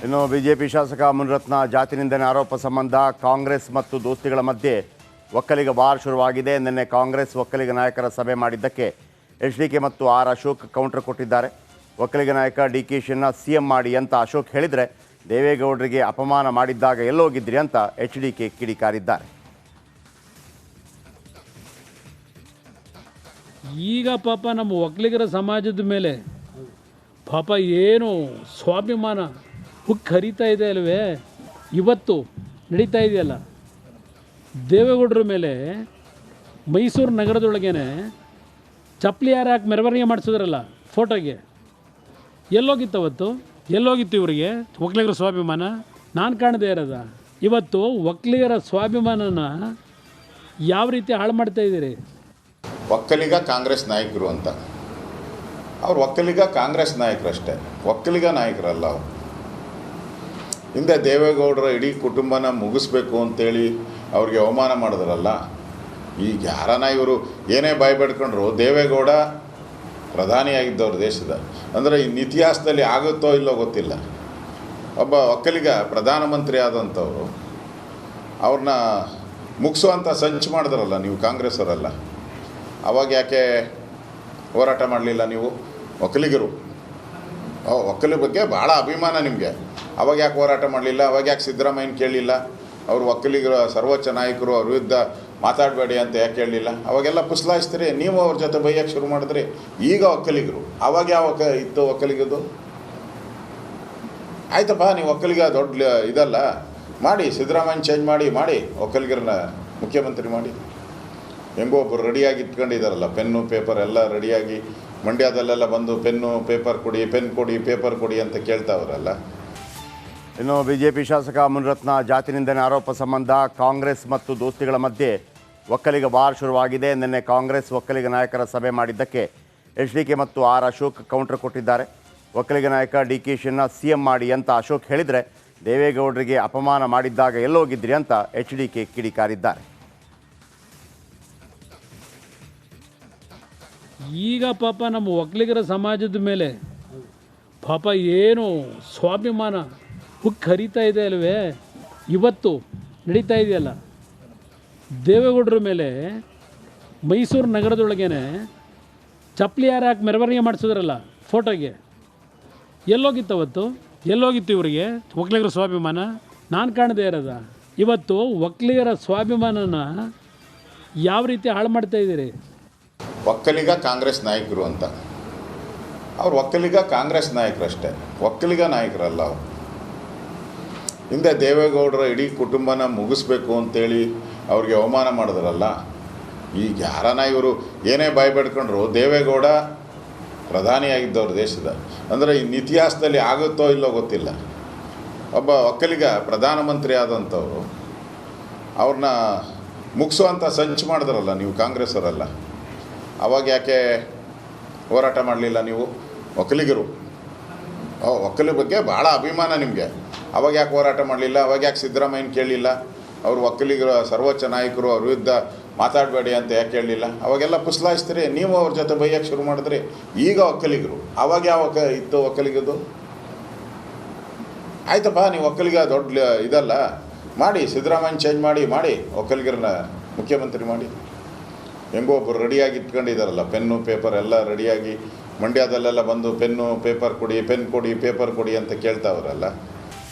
ಇನ್ನು ಬಿಜೆಪಿ ಶಾಸಕ ಮುನಿರತ್ನ ಜಾತಿ ನಿಂದನೆ ಆರೋಪ ಸಂಬಂಧ ಕಾಂಗ್ರೆಸ್ ಮತ್ತು ದೋಸ್ತಿಗಳ ಮಧ್ಯೆ ಒಕ್ಕಲಿಗ ವಾರ್ ಶುರುವಾಗಿದೆ. ನಿನ್ನೆ ಕಾಂಗ್ರೆಸ್ ಒಕ್ಕಲಿಗ ನಾಯಕರ ಸಭೆ ಮಾಡಿದ್ದಕ್ಕೆ ಎಚ್ಡಿಕೆ ಮತ್ತು ಆರ್ ಅಶೋಕ್ ಕೌಂಟರ್ ಕೊಟ್ಟಿದ್ದಾರೆ. ಒಕ್ಕಲಿಗ ನಾಯಕ ಡಿಕೆಶಿಯನ್ನು ಸಿಎಂ ಮಾಡಿ ಅಂತ ಅಶೋಕ್ ಹೇಳಿದರೆ, ದೇವೇಗೌಡರಿಗೆ ಅಪಮಾನ ಮಾಡಿದ್ದಾಗ ಎಲ್ಲೋಗಿದ್ರಿ ಅಂತ ಎಚ್ಡಿಕೆ ಕಿಡಿಕಾರಿದ್ದಾರೆ. ಈಗ ಪಾಪ ನಮ್ಮ ಒಕ್ಕಲಿಗರ ಸಮಾಜದ ಮೇಲೆ ಪಾಪ ಏನು ಸ್ವಾಭಿಮಾನ ಹುಕ್ ಹರಿತಾ ಇದೆ ಅಲ್ವೇ, ಇವತ್ತು ನಡೀತಾ ಇದೆಯಲ್ಲ. ದೇವೇಗೌಡರ ಮೇಲೆ ಮೈಸೂರು ನಗರದೊಳಗೇನೆ ಚಪ್ಪಲಿ ಯಾರು ಹಾಕಿ ಮೆರವಣಿಗೆ ಮಾಡಿಸಿದ್ರಲ್ಲ ಫೋಟೋಗೆ, ಎಲ್ಲೋಗಿತ್ತು ಎಲ್ಲೋಗಿತ್ತು ಇವರಿಗೆ ಒಕ್ಕಲಿಗರ ಸ್ವಾಭಿಮಾನ? ನಾನು ಕಾಣದೇ ಇರೋದ. ಇವತ್ತು ಒಕ್ಕಲಿಗರ ಸ್ವಾಭಿಮಾನನ ಯಾವ ರೀತಿ ಹಾಳು ಮಾಡ್ತಾ ಇದ್ದೀರಿ? ಒಕ್ಕಲಿಗ ಕಾಂಗ್ರೆಸ್ ನಾಯಕರು ಅಂತ ಅವ್ರು ಒಕ್ಕಲಿಗ ಕಾಂಗ್ರೆಸ್ ನಾಯಕರಷ್ಟೇ, ಒಕ್ಕಲಿಗ ನಾಯಕರಲ್ಲ ಅವರು. ಹಿಂದೆ ದೇವೇಗೌಡರ ಇಡೀ ಕುಟುಂಬನ ಮುಗಿಸ್ಬೇಕು ಅಂತೇಳಿ ಅವ್ರಿಗೆ ಅವಮಾನ ಮಾಡಿದ್ರಲ್ಲ. ಈಗ ಯಾರನ ಇವರು ಏನೇ ಬಾಯಿ ಬೆಡ್ಕೊಂಡ್ರು ದೇವೇಗೌಡ ಪ್ರಧಾನಿಯಾಗಿದ್ದವ್ರು ದೇಶದ, ಅಂದರೆ ಇನ್ನು ಇತಿಹಾಸದಲ್ಲಿ ಆಗುತ್ತೋ ಇಲ್ಲೋ ಗೊತ್ತಿಲ್ಲ. ಒಬ್ಬ ಒಕ್ಕಲಿಗ ಪ್ರಧಾನಮಂತ್ರಿ ಆದಂಥವ್ರು ಅವ್ರನ್ನ ಮುಗಿಸುವಂಥ ಸಂಚು ಮಾಡಿದ್ರಲ್ಲ ನೀವು ಕಾಂಗ್ರೆಸ್ ಅವರೆಲ್ಲ. ಅವಾಗ ಯಾಕೆ ಹೋರಾಟ ಮಾಡಲಿಲ್ಲ ನೀವು ಒಕ್ಕಲಿಗರು? ಒಕ್ಕಲಿಗ ಬಗ್ಗೆ ಭಾಳ ಅಭಿಮಾನ ನಿಮಗೆ. ಅವಾಗ ಯಾಕೆ ಹೋರಾಟ ಮಾಡಲಿಲ್ಲ? ಅವಾಗ ಯಾಕೆ ಸಿದ್ದರಾಮಯ್ಯನ ಕೇಳಲಿಲ್ಲ? ಅವರು ಒಕ್ಕಲಿಗರ ಸರ್ವೋಚ್ಚ ನಾಯಕರು, ಅವ್ರ ವಿರುದ್ಧ ಮಾತಾಡಬೇಡಿ ಅಂತ ಯಾಕೆ ಹೇಳಲಿಲ್ಲ? ಅವಾಗೆಲ್ಲ ಪುಸ್ಲಾಯಿಸ್ತೀರಿ, ನೀವು ಅವ್ರ ಜೊತೆ ಬೈಯಕ್ಕೆ ಶುರು ಮಾಡಿದ್ರಿ. ಈಗ ಒಕ್ಕಲಿಗರು, ಅವಾಗ ಯಾವ ಇತ್ತು ಒಕ್ಕಲಿಗದು? ಆಯ್ತಪ್ಪ, ನೀವು ಒಕ್ಕಲಿಗ ದೊಡ್ಡ ಇದಲ್ಲ, ಮಾಡಿ ಸಿದ್ದರಾಮಯ್ಯನ ಚೇಂಜ್ ಮಾಡಿ ಒಕ್ಕಲಿಗರನ್ನ ಮುಖ್ಯಮಂತ್ರಿ ಮಾಡಿ. ಹೆಂಗೋ ಒಬ್ಬರು ರೆಡಿಯಾಗಿ ಇಟ್ಕೊಂಡಿದ್ದಾರಲ್ಲ, ಪೆನ್ನು ಪೇಪರ್ ಎಲ್ಲ ರೆಡಿಯಾಗಿ, ಮಂಡ್ಯದಲ್ಲೆಲ್ಲ ಬಂದು ಪೆನ್ನು ಪೇಪರ್ ಕೊಡಿ, ಪೆನ್ ಕೊಡಿ, ಪೇಪರ್ ಕೊಡಿ ಅಂತ ಕೇಳ್ತಾವ್ರಲ್ಲ. ಇನ್ನು ಬಿಜೆಪಿ ಶಾಸಕ ಮುನಿರತ್ನ ಜಾತಿ ನಿಂದನೆ ಆರೋಪ ಸಂಬಂಧ ಕಾಂಗ್ರೆಸ್ ಮತ್ತು ದೋಸ್ತಿಗಳ ಮಧ್ಯೆ ಒಕ್ಕಲಿಗ ವಾರ್ ಶುರುವಾಗಿದೆ. ನಿನ್ನೆ ಕಾಂಗ್ರೆಸ್ ಒಕ್ಕಲಿಗ ನಾಯಕರ ಸಭೆ ಮಾಡಿದ್ದಕ್ಕೆ ಎಚ್ಡಿಕೆ ಮತ್ತು ಆರ್ ಅಶೋಕ್ ಕೌಂಟರ್ ಕೊಟ್ಟಿದ್ದಾರೆ. ಒಕ್ಕಲಿಗ ನಾಯಕ ಡಿಕೆಶಿಯನ್ನು ಸಿಎಂ ಮಾಡಿ ಅಂತ ಅಶೋಕ್ ಹೇಳಿದರೆ, ದೇವೇಗೌಡರಿಗೆ ಅಪಮಾನ ಮಾಡಿದ್ದಾಗ ಎಲ್ಲೋಗಿದ್ರಿ ಅಂತ ಎಚ್ಡಿಕೆ ಕಿಡಿಕಾರಿದ್ದಾರೆ. ಈಗ ಪಾಪ ನಮ್ಮ ಒಕ್ಕಲಿಗರ ಸಮಾಜದ ಮೇಲೆ ಪಾಪ ಏನು ಸ್ವಾಭಿಮಾನ ಹುಕ್ ಹರಿತಾ ಇದೆ ಅಲ್ವೇ, ಇವತ್ತು ನಡೀತಾ ಇದೆಯಲ್ಲ. ದೇವೇಗೌಡರ ಮೇಲೆ ಮೈಸೂರು ನಗರದೊಳಗೇನೆ ಚಪ್ಪಲಿ ಯಾರು ಹಾಕಿ ಮೆರವಣಿಗೆ ಮಾಡಿಸಿದ್ರಲ್ಲ ಫೋಟೋಗೆ, ಎಲ್ಲೋಗಿತ್ತು ಇವರಿಗೆ ಒಕ್ಕಲಿಗರ ಸ್ವಾಭಿಮಾನ? ನಾನು ಕಾಣದೇ ಇರೋದ. ಇವತ್ತು ಒಕ್ಕಲಿಗರ ಸ್ವಾಭಿಮಾನನ ಯಾವ ರೀತಿ ಹಾಳು ಮಾಡ್ತಾ ಇದ್ದೀರಿ? ಒಕ್ಕಲಿಗ ಕಾಂಗ್ರೆಸ್ ನಾಯಕರು ಅಂತ ಅವ್ರು ಒಕ್ಕಲಿಗ ಕಾಂಗ್ರೆಸ್ ನಾಯಕರಷ್ಟೇ, ಒಕ್ಕಲಿಗ ನಾಯಕರಲ್ಲ ಅವರು. ಹಿಂದೆ ದೇವೇಗೌಡರ ಇಡೀ ಕುಟುಂಬನ ಮುಗಿಸ್ಬೇಕು ಅಂತೇಳಿ ಅವ್ರಿಗೆ ಅವಮಾನ ಮಾಡಿದ್ರಲ್ಲ. ಈಗ ಯಾರನ ಇವರು ಏನೇ ಬಾಯಿ ಬೆಡ್ಕೊಂಡ್ರು ದೇವೇಗೌಡ ಪ್ರಧಾನಿಯಾಗಿದ್ದವ್ರು ದೇಶದ, ಅಂದರೆ ಇನ್ನು ಇತಿಹಾಸದಲ್ಲಿ ಆಗುತ್ತೋ ಇಲ್ಲೋ ಗೊತ್ತಿಲ್ಲ. ಒಬ್ಬ ಒಕ್ಕಲಿಗ ಪ್ರಧಾನಮಂತ್ರಿ ಆದಂಥವ್ರು ಅವ್ರನ್ನ ಮುಗಿಸುವಂಥ ಸಂಚು ಮಾಡಿದ್ರಲ್ಲ ನೀವು ಕಾಂಗ್ರೆಸ್ ಅವರೆಲ್ಲ. ಅವಾಗ ಯಾಕೆ ಹೋರಾಟ ಮಾಡಲಿಲ್ಲ ನೀವು ಒಕ್ಕಲಿಗರು? ಒಕ್ಕಲಿಗ ಬಗ್ಗೆ ಭಾಳ ಅಭಿಮಾನ ನಿಮಗೆ. ಅವಾಗ ಯಾಕೆ ಹೋರಾಟ ಮಾಡಲಿಲ್ಲ? ಅವಾಗ ಯಾಕೆ ಸಿದ್ದರಾಮಯ್ಯನ ಕೇಳಲಿಲ್ಲ? ಅವರು ಒಕ್ಕಲಿಗರ ಸರ್ವೋಚ್ಚ ನಾಯಕರು, ಅವ್ರ ವಿರುದ್ಧ ಮಾತಾಡಬೇಡಿ ಅಂತ ಯಾಕೆ ಹೇಳಲಿಲ್ಲ? ಅವಾಗೆಲ್ಲ ಪುಸ್ಲಾಯಿಸ್ತೀರಿ, ನೀವು ಅವ್ರ ಜೊತೆ ಬೈಯಕ್ಕೆ ಶುರು ಮಾಡಿದ್ರಿ. ಈಗ ಒಕ್ಕಲಿಗರು, ಅವಾಗ ಯಾವ ಇತ್ತು ಒಕ್ಕಲಿಗದು? ಆಯ್ತಪ್ಪ, ನೀವು ಒಕ್ಕಲಿಗ ದೊಡ್ಡ ಇದಲ್ಲ, ಮಾಡಿ ಸಿದ್ದರಾಮಯ್ಯನ ಚೇಂಜ್ ಮಾಡಿ ಒಕ್ಕಲಿಗರನ್ನ ಮುಖ್ಯಮಂತ್ರಿ ಮಾಡಿ. ಹೆಂಗೋ ಒಬ್ಬರು ರೆಡಿಯಾಗಿ ಇಟ್ಕೊಂಡಿದ್ದಾರಲ್ಲ, ಪೆನ್ನು ಪೇಪರ್ ಎಲ್ಲ ರೆಡಿಯಾಗಿ, ಮಂಡ್ಯದಲ್ಲೆಲ್ಲ ಬಂದು ಪೆನ್ನು ಪೇಪರ್ ಕೊಡಿ, ಪೆನ್ ಕೊಡಿ, ಪೇಪರ್ ಕೊಡಿ ಅಂತ ಕೇಳ್ತಾವ್ರಲ್ಲ.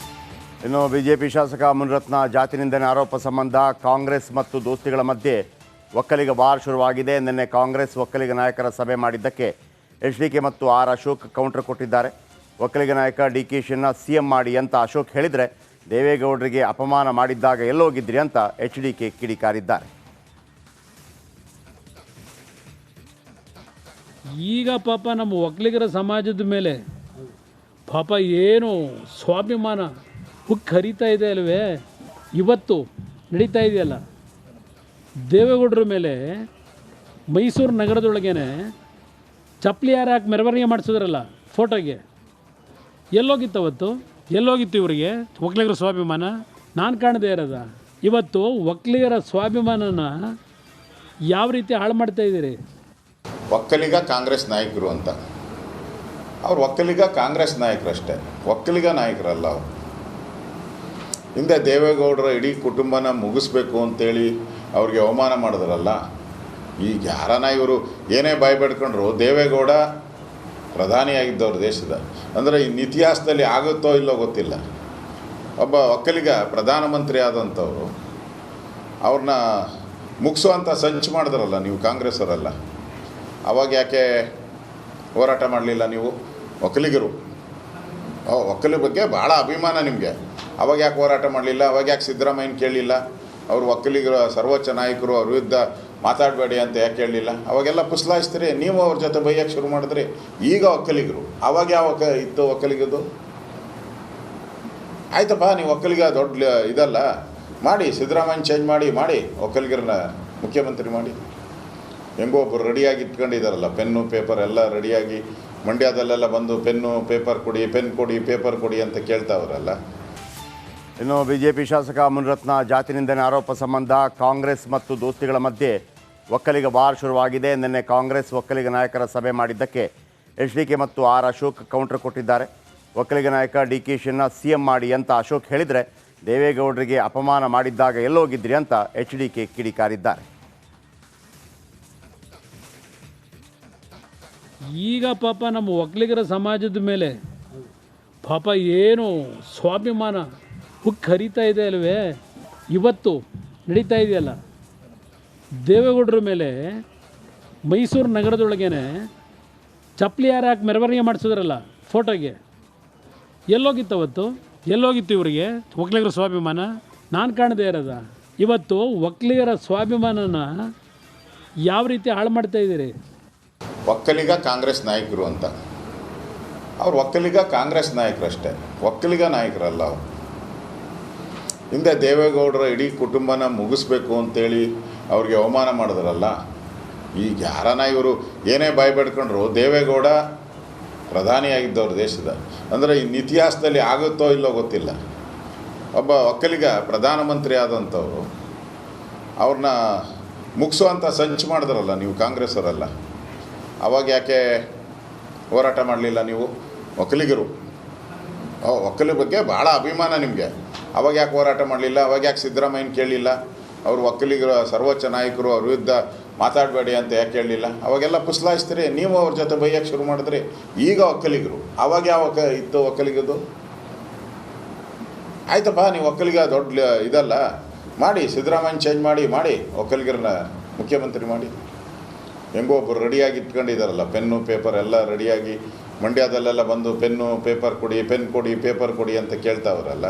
ಇನ್ನು ಬಿಜೆಪಿ ಶಾಸಕ ಮುನಿರತ್ನ ಜಾತಿ ನಿಂದನೆ ಆರೋಪ ಸಂಬಂಧ ಕಾಂಗ್ರೆಸ್ ಮತ್ತು ದೋಸ್ತಿಗಳ ಮಧ್ಯೆ ಒಕ್ಕಲಿಗ ವಾರ್ ಶುರುವಾಗಿದೆ. ನಿನ್ನೆ ಕಾಂಗ್ರೆಸ್ ಒಕ್ಕಲಿಗ ನಾಯಕರ ಸಭೆ ಮಾಡಿದ್ದಕ್ಕೆ ಎಚ್ಡಿಕೆ ಮತ್ತು ಆರ್ ಅಶೋಕ್ ಕೌಂಟರ್ ಕೊಟ್ಟಿದ್ದಾರೆ. ಒಕ್ಕಲಿಗ ನಾಯಕ ಡಿಕೆಶಿಯನ್ನು ಸಿಎಂ ಮಾಡಿ ಅಂತ ಅಶೋಕ್ ಹೇಳಿದರೆ, ದೇವೇಗೌಡರಿಗೆ ಅಪಮಾನ ಮಾಡಿದ್ದಾಗ ಎಲ್ಲೋಗಿದ್ರಿ ಅಂತ ಎಚ್ಡಿಕೆ ಕಿಡಿಕಾರಿದ್ದಾರೆ. ಈಗ ಪಾಪ ನಮ್ಮ ಒಕ್ಕಲಿಗರ ಸಮಾಜದ ಮೇಲೆ ಪಾಪ ಏನು ಸ್ವಾಭಿಮಾನ ಹುಕ್ ಹರಿತಾ ಇದೆ ಅಲ್ವೇ, ಇವತ್ತು ನಡೀತಾ ಇದೆಯಲ್ಲ. ದೇವೇಗೌಡರ ಮೇಲೆ ಮೈಸೂರು ನಗರದೊಳಗೇನೆ ಚಪ್ಪಲಿ ಯಾರು ಹಾಕಿ ಮೆರವಣಿಗೆ ಮಾಡಿಸಿದ್ರಲ್ಲ ಫೋಟೋಗೆ, ಎಲ್ಲೋಗಿತ್ತು ಇವರಿಗೆ ಒಕ್ಕಲಿಗರ ಸ್ವಾಭಿಮಾನ? ನಾನು ಕಾಣದೇ ಇರೋದ. ಇವತ್ತು ಒಕ್ಕಲಿಗರ ಸ್ವಾಭಿಮಾನನ ಯಾವ ರೀತಿ ಹಾಳು ಮಾಡ್ತಾ ಇದ್ದೀರಿ? ಒಕ್ಕಲಿಗ ಕಾಂಗ್ರೆಸ್ ನಾಯಕರು ಅಂತ ಅವ್ರು ಒಕ್ಕಲಿಗ ಕಾಂಗ್ರೆಸ್ ನಾಯಕರಷ್ಟೇ, ಒಕ್ಕಲಿಗ ನಾಯಕರಲ್ಲ ಅವರು. ಹಿಂದೆ ದೇವೇಗೌಡರ ಇಡೀ ಕುಟುಂಬನ ಮುಗಿಸ್ಬೇಕು ಅಂತೇಳಿ ಅವ್ರಿಗೆ ಅವಮಾನ ಮಾಡಿದ್ರಲ್ಲ, ಈಗ ಯಾರನ್ನ ಇವರು ಏನೇ ಬಾಯಿ ಬೆಡ್ಕೊಂಡ್ರು ದೇವೇಗೌಡ ಪ್ರಧಾನಿಯಾಗಿದ್ದವ್ರು ದೇಶದ, ಅಂದರೆ ಇನ್ನು ಇತಿಹಾಸದಲ್ಲಿ ಆಗುತ್ತೋ ಇಲ್ಲೋ ಗೊತ್ತಿಲ್ಲ. ಒಬ್ಬ ಒಕ್ಕಲಿಗ ಪ್ರಧಾನಮಂತ್ರಿ ಆದಂಥವ್ರು ಅವ್ರನ್ನ ಮುಗಿಸುವಂಥ ಸಂಚು ಮಾಡಿದ್ರಲ್ಲ ನೀವು ಕಾಂಗ್ರೆಸ್ ಅವರೆಲ್ಲ, ಅವಾಗ ಯಾಕೆ ಹೋರಾಟ ಮಾಡಲಿಲ್ಲ ನೀವು? ಒಕ್ಕಲಿಗರು ಒಕ್ಕಲಿಗ ಬಗ್ಗೆ ಭಾಳ ಅಭಿಮಾನ ನಿಮಗೆ, ಅವಾಗ ಯಾಕೆ ಹೋರಾಟ ಮಾಡಲಿಲ್ಲ? ಅವಾಗ ಯಾಕೆ ಸಿದ್ದರಾಮಯ್ಯನ ಕೇಳಲಿಲ್ಲ? ಅವರು ಒಕ್ಕಲಿಗರ ಸರ್ವೋಚ್ಚ ನಾಯಕರು, ಅವ್ರ ವಿರುದ್ಧ ಮಾತಾಡಬೇಡಿ ಅಂತ ಯಾಕೆ ಹೇಳಲಿಲ್ಲ? ಅವಾಗೆಲ್ಲ ಪುಸ್ಲಾಯಿಸ್ತೀರಿ, ನೀವು ಅವ್ರ ಜೊತೆ ಬೈಯಕ್ಕೆ ಶುರು ಮಾಡಿದ್ರಿ. ಈಗ ಒಕ್ಕಲಿಗರು, ಅವಾಗ ಯಾವ ಇತ್ತು ಒಕ್ಕಲಿಗದು? ಆಯ್ತಪ್ಪ, ನೀವು ಒಕ್ಕಲಿಗ ದೊಡ್ಡ ಇದಲ್ಲ, ಮಾಡಿ ಸಿದ್ದರಾಮಯ್ಯನ ಚೇಂಜ್ ಮಾಡಿ ಒಕ್ಕಲಿಗರನ್ನ ಮುಖ್ಯಮಂತ್ರಿ ಮಾಡಿ. ಹೆಂಗೋ ಒಬ್ಬರು ರೆಡಿಯಾಗಿ ಇಟ್ಕೊಂಡಿದ್ದಾರಲ್ಲ, ಪೆನ್ನು ಪೇಪರ್ ಎಲ್ಲ ರೆಡಿಯಾಗಿ, ಮಂಡ್ಯದಲ್ಲೆಲ್ಲ ಬಂದು ಪೆನ್ನು ಪೇಪರ್ ಕೊಡಿ, ಪೆನ್ ಕೊಡಿ, ಪೇಪರ್ ಕೊಡಿ ಅಂತ ಕೇಳ್ತಾವ್ರಲ್ಲ. ಇನ್ನು ಬಿಜೆಪಿ ಶಾಸಕ ಮುನಿರತ್ನ ಜಾತಿ ನಿಂದನೆ ಆರೋಪ ಸಂಬಂಧ ಕಾಂಗ್ರೆಸ್ ಮತ್ತು ದೋಸ್ತಿಗಳ ಮಧ್ಯೆ ಒಕ್ಕಲಿಗ ವಾರ್ ಶುರುವಾಗಿದೆ. ನಿನ್ನೆ ಕಾಂಗ್ರೆಸ್ ಒಕ್ಕಲಿಗ ನಾಯಕರ ಸಭೆ ಮಾಡಿದ್ದಕ್ಕೆ HDK ಮತ್ತು ಆರ್ ಅಶೋಕ್ ಕೌಂಟರ್ ಕೊಟ್ಟಿದ್ದಾರೆ. ಒಕ್ಕಲಿಗ ನಾಯಕ DK CM ಮಾಡಿ ಅಂತ ಅಶೋಕ್ ಹೇಳಿದರೆ, ದೇವೇಗೌಡರಿಗೆ ಅಪಮಾನ ಮಾಡಿದ್ದಾಗ ಎಲ್ಲೋಗಿದ್ರಿ ಅಂತ HDK ಕಿಡಿಕಾರಿದ್ದಾರೆ. ಈಗ ಪಾಪ ನಮ್ಮ ಒಕ್ಕಲಿಗರ ಸಮಾಜದ ಮೇಲೆ ಪಾಪ ಏನು ಸ್ವಾಭಿಮಾನ ಹುಕ್ಕು ಹರಿತಾ ಇದೆ ಅಲ್ವೇ, ಇವತ್ತು ನಡೀತಾ ಇದೆಯಲ್ಲ. ದೇವೇಗೌಡರ ಮೇಲೆ ಮೈಸೂರು ನಗರದೊಳಗೇನೆ ಚಪ್ಪಲಿ ಯಾರು ಹಾಕಿ ಮೆರವಣಿಗೆ ಮಾಡಿಸಿದ್ರಲ್ಲ ಫೋಟೋಗೆ, ಎಲ್ಲೋಗಿತ್ತು ಅವತ್ತು? ಎಲ್ಲೋಗಿತ್ತು ಇವರಿಗೆ ಒಕ್ಕಲಿಗರ ಸ್ವಾಭಿಮಾನ? ನಾನು ಕಾಣದೇ ಇರೋದ? ಇವತ್ತು ಒಕ್ಕಲಿಗರ ಸ್ವಾಭಿಮಾನನ ಯಾವ ರೀತಿ ಹಾಳು ಮಾಡ್ತಾ ಇದ್ದೀರಿ? ಒಕ್ಕಲಿಗ ಕಾಂಗ್ರೆಸ್ ನಾಯಕರು ಅಂತ, ಅವ್ರು ಒಕ್ಕಲಿಗ ಕಾಂಗ್ರೆಸ್ ನಾಯಕರಷ್ಟೇ, ಒಕ್ಕಲಿಗ ನಾಯಕರಲ್ಲ ಅವರು. ಹಿಂದೆ ದೇವೇಗೌಡರ ಇಡೀ ಕುಟುಂಬನ ಮುಗಿಸ್ಬೇಕು ಅಂತೇಳಿ ಅವ್ರಿಗೆ ಅವಮಾನ ಮಾಡಿದ್ರಲ್ಲ, ಈಗ ಯಾರನ್ನ ಇವರು ಏನೇ ಬಾಯಿ ಬೆಡ್ಕೊಂಡ್ರು ದೇವೇಗೌಡ ಪ್ರಧಾನಿಯಾಗಿದ್ದವ್ರು ದೇಶದ, ಅಂದರೆ ಇನ್ನು ಇತಿಹಾಸದಲ್ಲಿ ಆಗುತ್ತೋ ಇಲ್ಲೋ ಗೊತ್ತಿಲ್ಲ. ಒಬ್ಬ ಒಕ್ಕಲಿಗ ಪ್ರಧಾನಮಂತ್ರಿ ಆದಂಥವ್ರು ಅವ್ರನ್ನ ಮುಗಿಸುವಂಥ ಸಂಚು ಮಾಡಿದ್ರಲ್ಲ ನೀವು ಕಾಂಗ್ರೆಸ್ ಅವರೆಲ್ಲ, ಅವಾಗ ಯಾಕೆ ಹೋರಾಟ ಮಾಡಲಿಲ್ಲ ನೀವು? ಒಕ್ಕಲಿಗರು ಒಕ್ಕಲಿಗ ಬಗ್ಗೆ ಭಾಳ ಅಭಿಮಾನ ನಿಮಗೆ, ಅವಾಗ ಯಾಕೆ ಹೋರಾಟ ಮಾಡಲಿಲ್ಲ? ಅವಾಗ ಯಾಕೆ ಸಿದ್ದರಾಮಯ್ಯನ ಕೇಳಲಿಲ್ಲ? ಅವರು ಒಕ್ಕಲಿಗರ ಸರ್ವೋಚ್ಚ ನಾಯಕರು, ಅವ್ರ ವಿರುದ್ಧ ಮಾತಾಡಬೇಡಿ ಅಂತ ಯಾಕೆ ಹೇಳಲಿಲ್ಲ? ಅವಾಗೆಲ್ಲ ಪುಸ್ಲಾಯಿಸ್ತೀರಿ, ನೀವು ಅವ್ರ ಜೊತೆ ಬೈಯಕ್ಕೆ ಶುರು ಮಾಡಿದ್ರಿ. ಈಗ ಒಕ್ಕಲಿಗರು, ಅವಾಗ ಯಾವ ಇತ್ತು ಒಕ್ಕಲಿಗದು? ಆಯ್ತಪ್ಪ, ನೀವು ಒಕ್ಕಲಿಗ ದೊಡ್ಡ ಇದಲ್ಲ, ಮಾಡಿ ಸಿದ್ದರಾಮಯ್ಯನ ಚೇಂಜ್ ಮಾಡಿ ಒಕ್ಕಲಿಗರನ್ನ ಮುಖ್ಯಮಂತ್ರಿ ಮಾಡಿ. ಹೆಂಗೋ ಒಬ್ಬರು ರೆಡಿಯಾಗಿ ಇಟ್ಕೊಂಡಿದ್ದಾರಲ್ಲ, ಪೆನ್ನು ಪೇಪರ್ ಎಲ್ಲ ರೆಡಿಯಾಗಿ, ಮಂಡ್ಯದಲ್ಲೆಲ್ಲ ಬಂದು ಪೆನ್ನು ಪೇಪರ್ ಕೊಡಿ, ಪೆನ್ ಕೊಡಿ, ಪೇಪರ್ ಕೊಡಿ ಅಂತ ಕೇಳ್ತಾವ್ರಲ್ಲ.